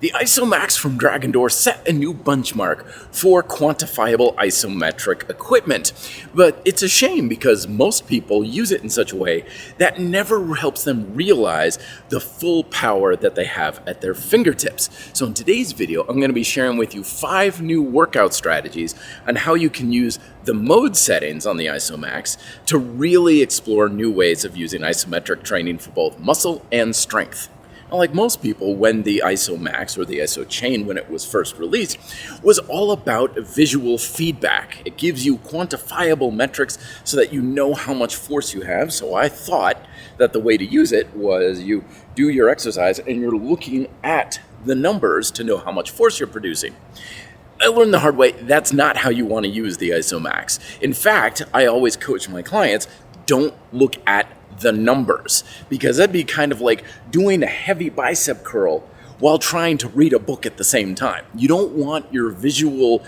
The IsoMax from DragonDoor set a new benchmark for quantifiable isometric equipment, but it's a shame because most people use it in such a way that never helps them realize the full power that they have at their fingertips. So in today's video, I'm going to be sharing with you 5 new workout strategies on how you can use the mode settings on the IsoMax to really explore new ways of using isometric training for both muscle and strength. Now, like most people, when the IsoMax or the Isochain, when it was first released, was all about visual feedback. It gives you quantifiable metrics so that you know how much force you have. So I thought that the way to use it was you do your exercise and you're looking at the numbers to know how much force you're producing. I learned the hard way, that's not how you want to use the IsoMax. In fact, I always coach my clients, don't look at the numbers, because that'd be kind of like doing a heavy bicep curl while trying to read a book at the same time. You don't want your visual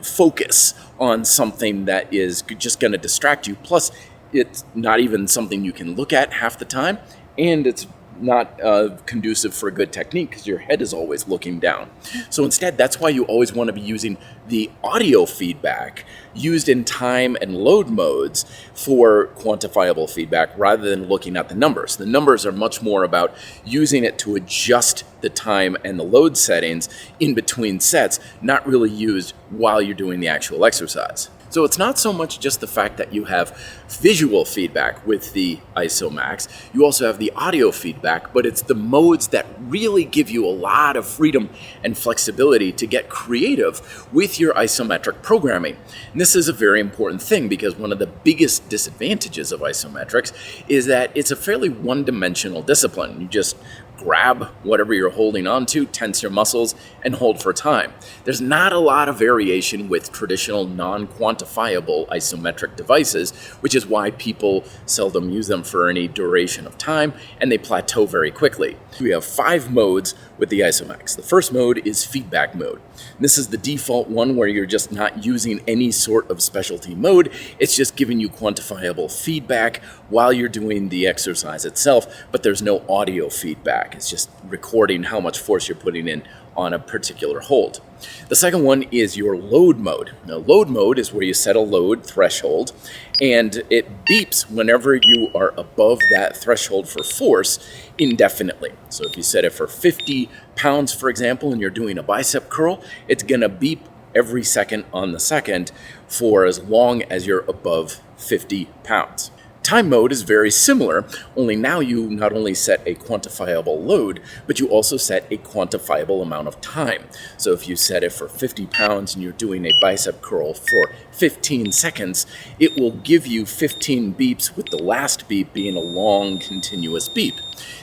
focus on something that is just going to distract you. Plus, it's not even something you can look at half the time, and it's not conducive for a good technique because your head is always looking down. So instead, that's why you always want to be using the audio feedback used in time and load modes for quantifiable feedback rather than looking at the numbers. The numbers are much more about using it to adjust the time and the load settings in between sets, not really used while you're doing the actual exercise. So it's not so much just the fact that you have visual feedback with the IsoMax, you also have the audio feedback, but it's the modes that really give you a lot of freedom and flexibility to get creative with your isometric programming. And this is a very important thing because one of the biggest disadvantages of isometrics is that it's a fairly one-dimensional discipline. You just grab whatever you're holding on to, tense your muscles, and hold for time. There's not a lot of variation with traditional non-quantifiable isometric devices, which is why people seldom use them for any duration of time, and they plateau very quickly. We have 5 modes with the IsoMax. The first mode is feedback mode. This is the default one where you're just not using any sort of specialty mode. It's just giving you quantifiable feedback while you're doing the exercise itself, but there's no audio feedback. It's just recording how much force you're putting in on a particular hold. The second one is your load mode. Now, load mode is where you set a load threshold and it beeps whenever you are above that threshold for force indefinitely. So if you set it for 50 pounds, for example, and you're doing a bicep curl, it's gonna beep every second on the second for as long as you're above 50 pounds. Time mode is very similar, only now you not only set a quantifiable load, but you also set a quantifiable amount of time. So if you set it for 50 pounds and you're doing a bicep curl for 15 seconds, it will give you 15 beeps with the last beep being a long continuous beep.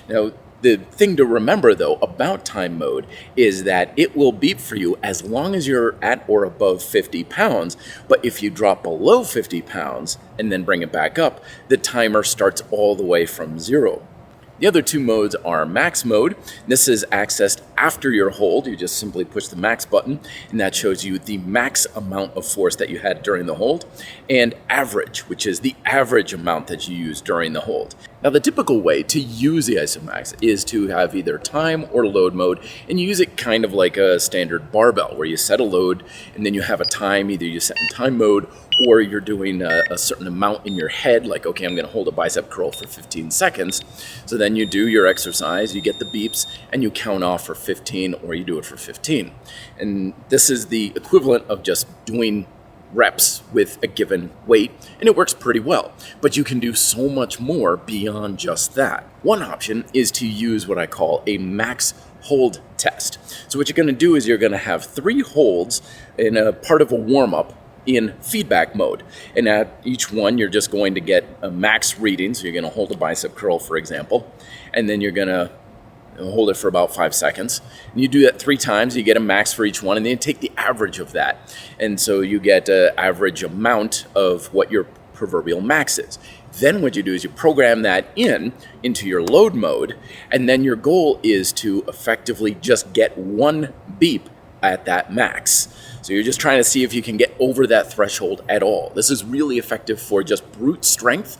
Now, the thing to remember, though, about time mode is that it will beep for you as long as you're at or above 50 pounds, but if you drop below 50 pounds and then bring it back up, the timer starts all the way from 0. The other 2 modes are max mode. This is accessed after your hold. You just simply push the max button, and that shows you the max amount of force that you had during the hold, and average, which is the average amount that you use during the hold. Now, the typical way to use the IsoMax is to have either time or load mode, and you use it kind of like a standard barbell, where you set a load, and then you have a time, either you set in time mode, or you're doing a certain amount in your head, like, okay, I'm gonna hold a bicep curl for 15 seconds. So then you do your exercise, you get the beeps, and you count off for 15, or you do it for 15. And this is the equivalent of just doing reps with a given weight, and it works pretty well. But you can do so much more beyond just that. One option is to use what I call a max hold test. So what you're gonna do is you're gonna have 3 holds in a part of a warm-up in feedback mode. And at each one, you're just going to get a max reading. So you're going to hold a bicep curl, for example, and then you're going to hold it for about 5 seconds. And you do that 3 times, you get a max for each one, and then you take the average of that. And so you get an average amount of what your proverbial max is. Then what you do is you program that into your load mode, and then your goal is to effectively just get 1 beep at that max. So you're just trying to see if you can get over that threshold at all. This is really effective for just brute strength,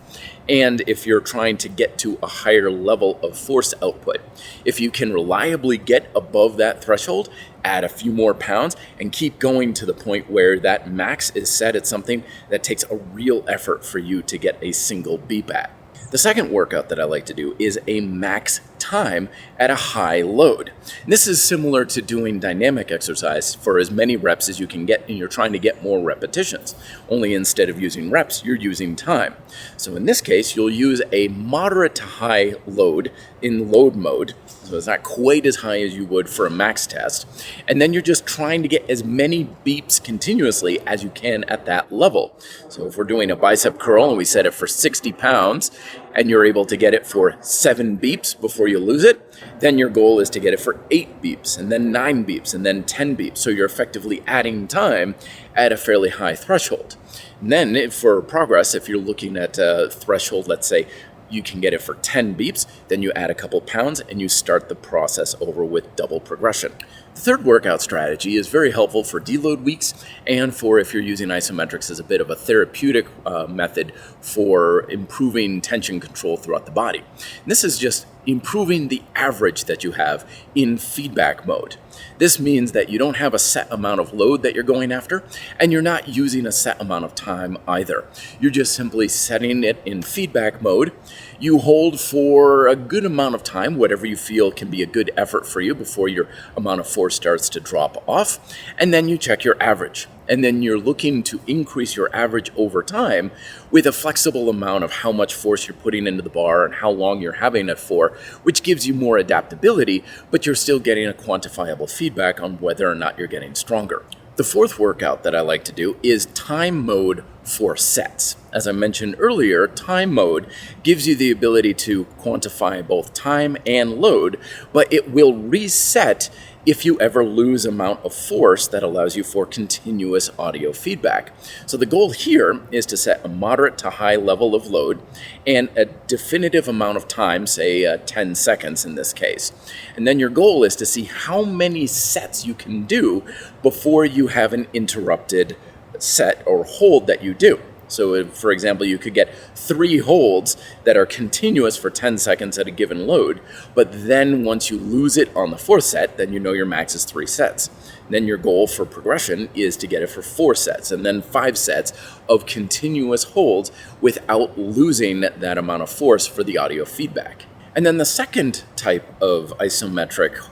and if you're trying to get to a higher level of force output. If you can reliably get above that threshold, add a few more pounds, and keep going to the point where that max is set at something that takes a real effort for you to get a single beep at. The second workout that I like to do is a max time at a high load. And this is similar to doing dynamic exercise for as many reps as you can get, and you're trying to get more repetitions. Only instead of using reps, you're using time. So in this case, you'll use a moderate to high load in load mode. So it's not quite as high as you would for a max test. And then you're just trying to get as many beeps continuously as you can at that level. So if we're doing a bicep curl and we set it for 60 pounds and you're able to get it for 7 beeps before you lose it, then your goal is to get it for 8 beeps and then 9 beeps and then 10 beeps. So you're effectively adding time at a fairly high threshold. And then for progress, if you're looking at a threshold, let's say you can get it for 10 beeps, then you add a couple pounds and you start the process over with double progression. The third workout strategy is very helpful for deload weeks and for if you're using isometrics as a bit of a therapeutic method for improving tension control throughout the body. And this is just improving the average that you have in feedback mode. This means that you don't have a set amount of load that you're going after, and you're not using a set amount of time either. You're just simply setting it in feedback mode. You hold for a good amount of time, whatever you feel can be a good effort for you before your amount of force starts to drop off, and then you check your average. And then you're looking to increase your average over time with a flexible amount of how much force you're putting into the bar and how long you're having it for, which gives you more adaptability, but you're still getting a quantifiable feedback on whether or not you're getting stronger. The fourth workout that I like to do is time mode for sets. As I mentioned earlier, time mode gives you the ability to quantify both time and load, but it will reset if you ever lose amount of force that allows you for continuous audio feedback. So the goal here is to set a moderate to high level of load and a definitive amount of time, say 10 seconds in this case. And then your goal is to see how many sets you can do before you have an interrupted set or hold that you do. So if, for example, you could get 3 holds that are continuous for 10 seconds at a given load, but then once you lose it on the 4th set, then you know your max is 3 sets. Then your goal for progression is to get it for 4 sets and then 5 sets of continuous holds without losing that amount of force for the audio feedback. And then the second type of isometric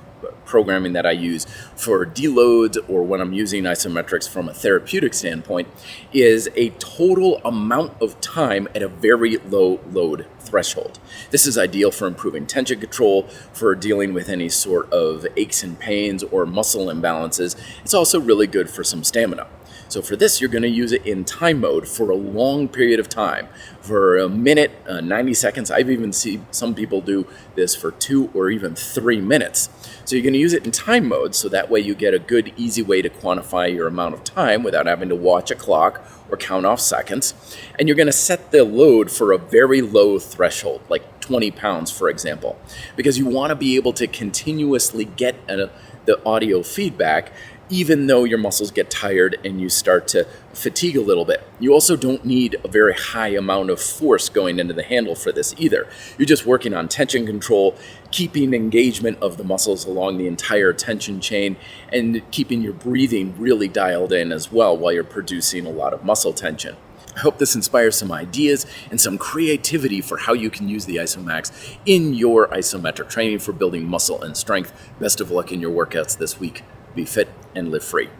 programming that I use for deloads or when I'm using isometrics from a therapeutic standpoint is a total amount of time at a very low load threshold. This is ideal for improving tension control, for dealing with any sort of aches and pains or muscle imbalances. It's also really good for some stamina. So for this, you're going to use it in time mode for a long period of time, for a minute, 90 seconds. I've even seen some people do this for 2 or even 3 minutes. So you're going to use it in time mode, so that way you get a good, easy way to quantify your amount of time without having to watch a clock or count off seconds. And you're going to set the load for a very low threshold, like 20 pounds, for example, because you want to be able to continuously get the audio feedback even though your muscles get tired and you start to fatigue a little bit. You also don't need a very high amount of force going into the handle for this either. You're just working on tension control, keeping engagement of the muscles along the entire tension chain, and keeping your breathing really dialed in as well while you're producing a lot of muscle tension. I hope this inspires some ideas and some creativity for how you can use the IsoMax in your isometric training for building muscle and strength. Best of luck in your workouts this week. Be fit and live free.